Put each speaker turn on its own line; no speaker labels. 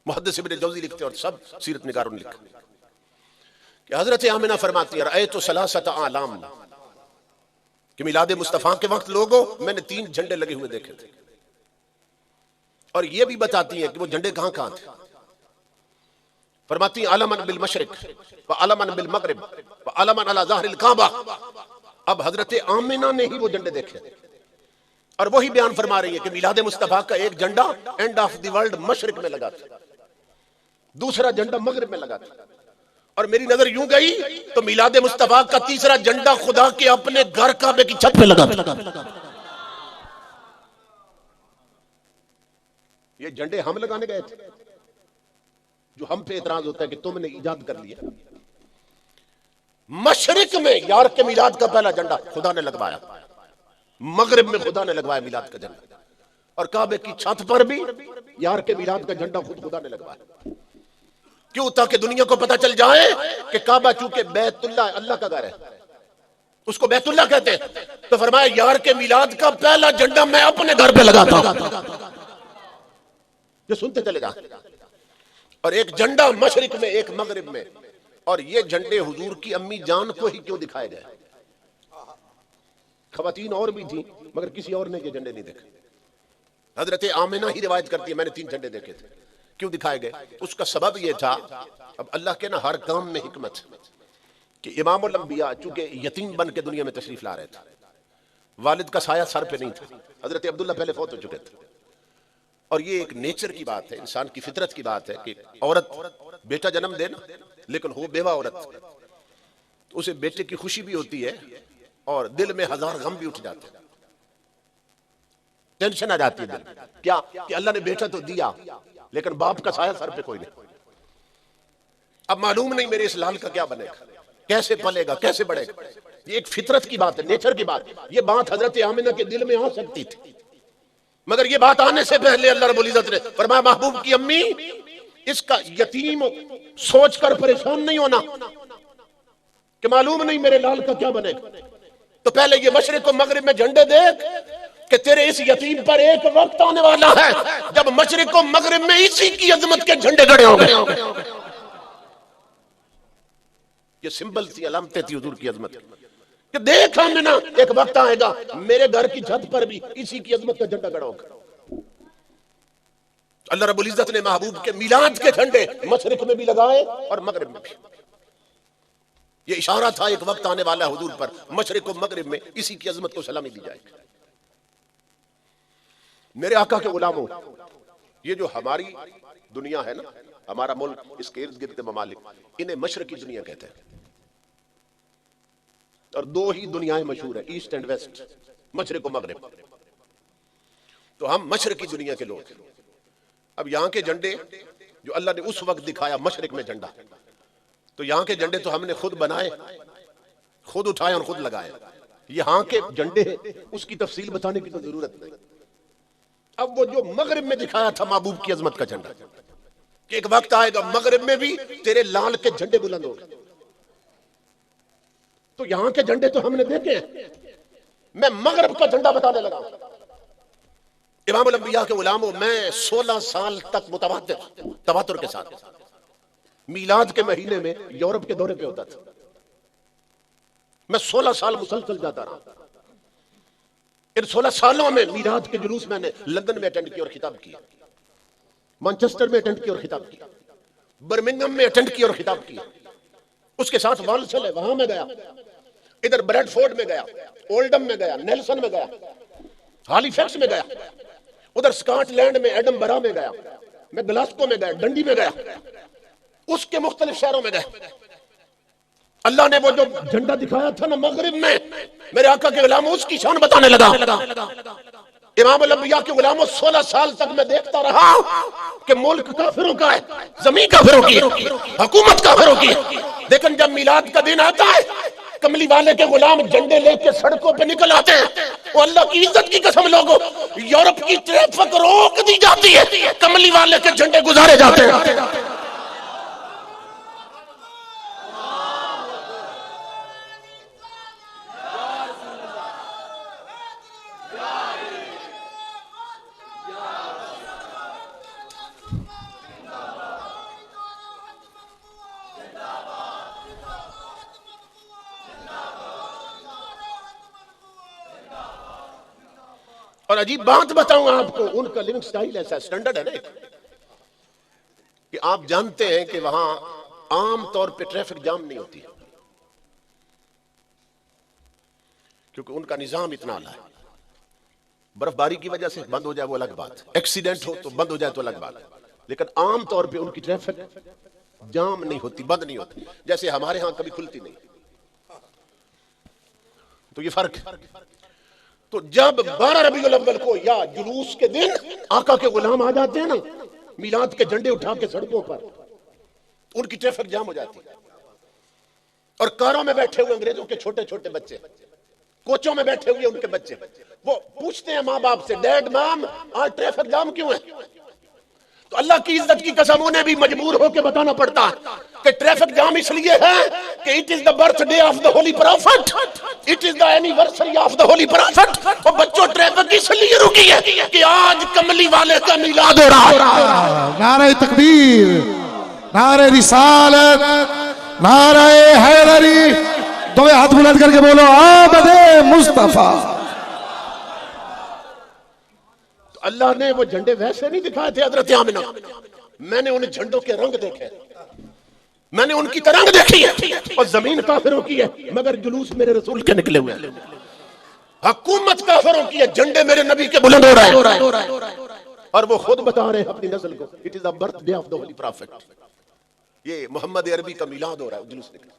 मुहद्दिस इब्न जौज़ी लिखते और सब सीरत निगारों ने लिखा कि हजरत आमिना फरमाती है रअयतु सलासत आलाम कि मिलाद मुस्तफा के वक्त लोगों मैंने 3 झंडे लगे हुए देखे थे। और ये भी बताती हैं कि वो झंडे कहां कहां थे। फरमाती अलमन बिल मशरिक व अलमन बिल मगरिब व अलमन अला ज़हरिल काबा। अब हजरत आमिना ने ही वो झंडे देखे और वही बयान फरमा रही है कि मिलाद मुस्तफा का एक झंडा एंड ऑफ द वर्ल्ड मशरिक में लगा था, दूसरा झंडा मगरिब में लगा था। और मेरी नजर यूं गई तो मिलाद मुस्तफा का तीसरा झंडा खुदा के अपने घर काबे की छत पे लगा था। ये झंडे हम लगाने गए थे, जो हम पे एतराज होता है कि तुमने ईजाद कर लिया। मशरिक में यार के मिलाद का पहला झंडा खुदा ने लगवाया, मगरिब में खुदा ने लगवाया मिलाद का झंडा, और काबे की छत पर भी यार के मिलाद का झंडा खुद खुदा ने लगवाया। क्यों? ताकि दुनिया को पता चल जाए कि काबा चूंकि बैतुल्ला अल्लाह का घर है, उसको बैतुल्ला कहते हैं। तो फरमाया यार के मिलाद का पहला झंडा मैं अपने घर पे लगाता हूं। जो सुनते चले जा। और एक झंडा मशरिक में, एक मगरिब में। और ये झंडे हुजूर की अम्मी जान को ही क्यों दिखाए गए? खवातीन और भी थी मगर किसी और ने ये झंडे नहीं देखे। हजरत आमिना ही रिवायत करती है मैंने 3 झंडे देखे थे। क्यों दिखाए गए? उसका सबब यह था, अब अल्लाह के ना हर काम में हिकमत कि इमामुल अंबिया चूंकि यतीम बन के दुनिया में तशरीफ ला रहे थे, वालिद का साया सर पे नहीं था। हजरत अब्दुल्ला पहले फौत हो चुके थे। और ये एक नेचर की बात है, इंसान की फितरत की बात है कि औरत बेटा जन्म देना लेकिन हो बेवा औरत, तो उसे बेटे की खुशी भी होती है और दिल में हजार गम भी उठ जाते हैं, टेंशन आ जाती है दिल में। क्या कि अल्लाह ने बेटा तो दिया लेकिन बाप का साया सर पे कोई नहीं। अब मालूम नहीं मेरे इस लाल का क्या बनेगा, कैसे पलेगा, कैसे बढ़ेगा। ये एक फितरत की बात है, नेचर की बात। ये बात हजरत आमिना के दिल में आ सकती थी, मगर ये बात आने से पहले अल्लाह रब्बुल इज्जत ने फरमाया महबूब की अम्मी इसका यतीम सोचकर परेशान नहीं होना कि मालूम नहीं मेरे लाल का क्या बनेगा। तो पहले ये मशरिक और मगरिब में झंडे देख कि तेरे इस यतीम पर एक वक्त आने वाला है जब मशरिक और मगरिब में इसी की अजमत के झंडे खड़े होंगे। ये सिंबल थी, अलामतें थी हुजूर की अजमत कि देख आमिना एक वक्त आएगा मेरे घर की छत पर भी इसी की अजमत का झंडा खड़ा होगा। अल्लाह रब्बुल इज्जत ने महबूब के मिलाद के झंडे मशरिक में भी लगाए और मगरिब में भी। ये इशारा था एक वक्त आने वाला हुजूर पर मशरिक और मगरिब में इसी की अजमत को सलामी दी जाएगी। मेरे आका के गुलामों, ये जो हमारी दुनिया है ना, हमारा मुल्क, इसके इर्द गिर्द के ममालिक, इन्हें मशरकी दुनिया कहते हैं। और 2 ही दुनियाएं मशहूर है, ईस्ट एंड वेस्ट, मशरिक और मगरिब। तो हम मशरकी दुनिया के लोग। अब यहां के झंडे जो अल्लाह ने उस वक्त दिखाया मशरिक में झंडा, तो यहां के झंडे तो हमने खुद बनाए, खुद उठाए और खुद लगाए। यहां के झंडे उसकी तफसील बताने की तो जरूरत नहीं। अब वो जो मगरिब में दिखाया था महबूब की अजमत का झंडा, कि एक वक्त आएगा मगरिब में भी तेरे लाल के झंडे बुलंद होंगे। तो यहां के झंडे तो हमने देखे हैं, मैं मगरिब का झंडा बताने लगा। इमामुल अंबिया के गुलामों, मैं 16 साल तक मुतवातिर तवातुर के साथ मीलाद के महीने में यूरोप के दौरे पे होता था। मैं 16 साल मुसलसल जाता रहा। इन 16 सालों में मीलाद के जुलूस मैंने लंदन में अटेंड किया और खिताब किया, मैनचेस्टर में अटेंड किया और खिताब किया, बर्मिंघम में अटेंड किया और खिताब किया। उसके साथ वालसल है, वहां में गया, इधर ब्रेडफोर्ड में गया, ओल्डम में गया, नेल्सन में गया, हालीफैक्स में गया, उधर स्कॉटलैंड में एडनबरा में गया, मैं ग्लासगो में गया, डंडी में गया, उसके मुख्तलिफ शहरों में गया। अल्लाह ने वो जो झंडा दिखाया था ना मगरिब में, मेरे आका के गुलामों उसकी शान बताने लगा। इमामुल अंबिया के गुलामों 16 साल तक मैं देखता रहा कि मुल्क काफिरों का है, जमीन काफिरों की, हुकूमत काफिरों की। लेकिन जब मिलाद का दिन आता है, कमली वाले के गुलाम झंडे लेके सड़कों पे निकल आते हैं। वो अल्लाह की इज्जत की कसम लोगों, यूरोप की ट्रैफिक रोक दी जाती है, कमली वाले के झंडे गुजारे जाते हैं। और अजीब बात बताऊं आपको, उनका लिविंग स्टाइल ऐसा स्टैंडर्ड है ना कि आप जानते हैं कि वहां आम तौर पे ट्रैफिक जाम नहीं होती, क्योंकि उनका निजाम इतना आला है। बर्फबारी की वजह से बंद हो जाए वो अलग बात, एक्सीडेंट हो तो बंद हो जाए तो अलग बात, लेकिन आम तौर पे उनकी ट्रैफिक जाम नहीं होती, बंद नहीं होती, जैसे हमारे यहां कभी खुलती नहीं। तो ये फर्क है। तो जब 12 रबीउल अव्वल को या जुलूस के दिन आका के गुलाम आ जाते हैं ना, मिलाद के झंडे उठा के सड़कों पर, उनकी ट्रैफिक जाम हो जाती है। और कारों में बैठे हुए अंग्रेजों के छोटे छोटे बच्चे, कोचों में बैठे हुए उनके बच्चे, वो पूछते हैं माँ बाप से, डैड मैम आज ट्रैफिक जाम क्यों है? तो अल्लाह की इज्जत की कसम उन्हें भी मजबूर होकर बताना पड़ता है कि ट्रैफिक जाम इसलिए है कि it is the birthday of the holy prophet, it is the anniversary of the holy prophet. और बच्चों ट्रैफिक इसलिए रुकी है कि आज कमली वाले का मिलाद हो रहा है।
नारे तकबीर, नारे रिसालत, नारे हैदरी। दोनों हाथ बुलंद करके बोलो आमदे मुस्तफा।
अल्लाह ने वो झंडे वैसे नहीं दिखाए थे हजरत आमिना, मैंने उन झंडों के रंग देखे, मैंने उनकी तरंग देखी है। और जमीन काफिरों की है मगर जुलूस मेरे रसूल के निकले हुए हैं, हुकूमत काफिरों की है, झंडे मेरे नबी के बुलंद हो रहे हैं। और वो खुद बता रहे हैं अपनी नस्ल को, it is the birthday of the holy prophet, ये मोहम्मद अरबी का मिलाद हो रहा है, जुलूस निकला।